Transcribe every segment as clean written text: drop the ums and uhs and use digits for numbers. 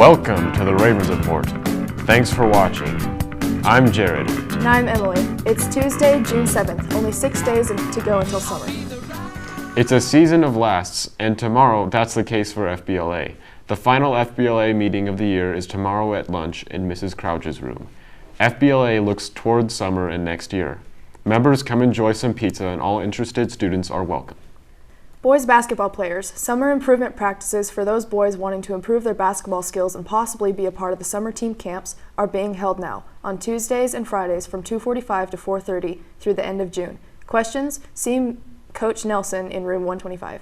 Welcome to the Ravens Report. Thanks for watching. I'm Jared. And I'm Emily. It's Tuesday, June 7th, only 6 days to go until summer. It's a season of lasts, and tomorrow that's the case for FBLA. The final FBLA meeting of the year is tomorrow at lunch in Mrs. Crouch's room. FBLA looks towards summer and next year. Members come enjoy some pizza and all interested students are welcome. Boys basketball players, summer improvement practices for those boys wanting to improve their basketball skills and possibly be a part of the summer team camps are being held now on Tuesdays and Fridays from 2:45 to 4:30 through the end of June. Questions? See Coach Nelson in room 125.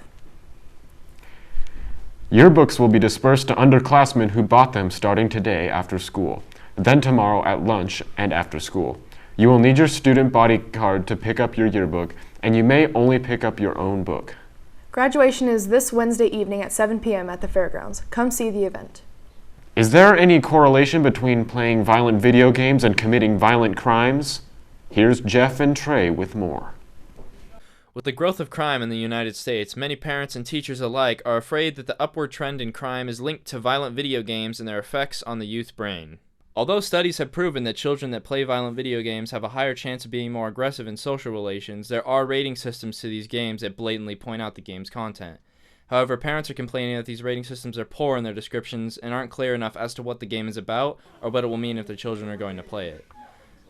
Yearbooks will be dispersed to underclassmen who bought them starting today after school, then tomorrow at lunch and after school. You will need your student body card to pick up your yearbook, and you may only pick up your own book. Graduation is this Wednesday evening at 7 p.m. at the fairgrounds. Come see the event. Is there any correlation between playing violent video games and committing violent crimes? Here's Jeff and Trey with more. With the growth of crime in the United States, many parents and teachers alike are afraid that the upward trend in crime is linked to violent video games and their effects on the youth brain. Although studies have proven that children that play violent video games have a higher chance of being more aggressive in social relations, there are rating systems to these games that blatantly point out the game's content. However, parents are complaining that these rating systems are poor in their descriptions and aren't clear enough as to what the game is about or what it will mean if their children are going to play it.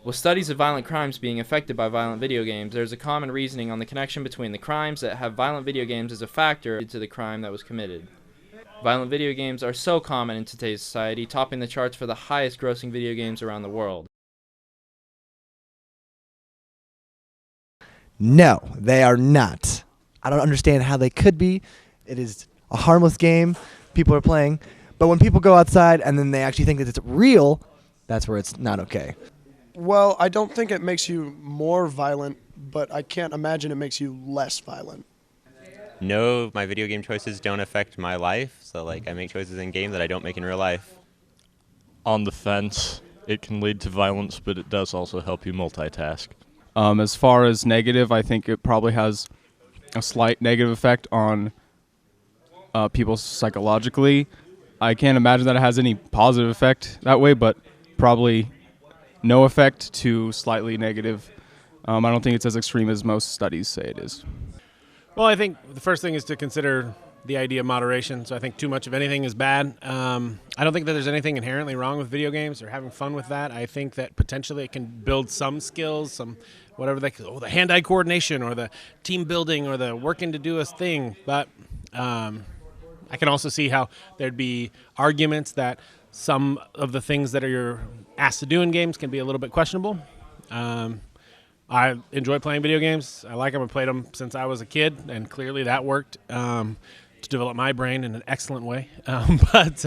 With studies of violent crimes being affected by violent video games, there is a common reasoning on the connection between the crimes that have violent video games as a factor to the crime that was committed. Violent video games are so common in today's society, topping the charts for the highest grossing video games around the world. No, they are not. I don't understand how they could be. It is a harmless game people are playing. But when people go outside and then they actually think that it's real, that's where it's not okay. Well, I don't think it makes you more violent, but I can't imagine it makes you less violent. No, my video game choices don't affect my life, so I make choices in game that I don't make in real life. On the fence, it can lead to violence, but it does also help you multitask. As far as negative, I think it probably has a slight negative effect on people psychologically. I can't imagine that it has any positive effect that way, but probably no effect to slightly negative. I don't think it's as extreme as most studies say it is. Well, I think the first thing is to consider the idea of moderation. So I think too much of anything is bad. I don't think that there's anything inherently wrong with video games or having fun with that. I think that potentially it can build some skills, some whatever the hand-eye coordination or the team building or the working to do a thing. But I can also see how there'd be arguments that some of the things that you're asked to do in games can be a little bit questionable. I enjoy playing video games. I like them. I've played them since I was a kid, and clearly that worked to develop my brain in an excellent way. But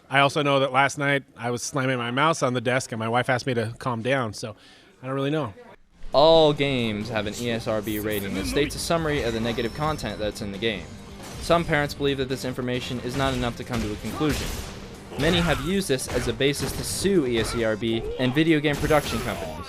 I also know that last night I was slamming my mouse on the desk, and my wife asked me to calm down, so I don't really know. All games have an ESRB rating that states a summary of the negative content that's in the game. Some parents believe that this information is not enough to come to a conclusion. Many have used this as a basis to sue ESRB and video game production companies.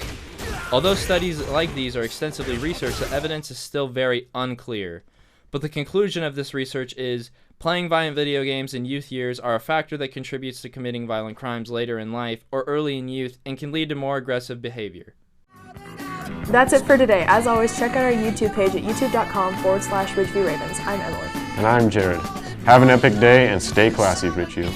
Although studies like these are extensively researched, the evidence is still very unclear. But the conclusion of this research is playing violent video games in youth years are a factor that contributes to committing violent crimes later in life or early in youth and can lead to more aggressive behavior. That's it for today. As always, check out our YouTube page at youtube.com/Ridgeview Ravens. I'm Emily. And I'm Jared. Have an epic day and stay classy, Ridgeview.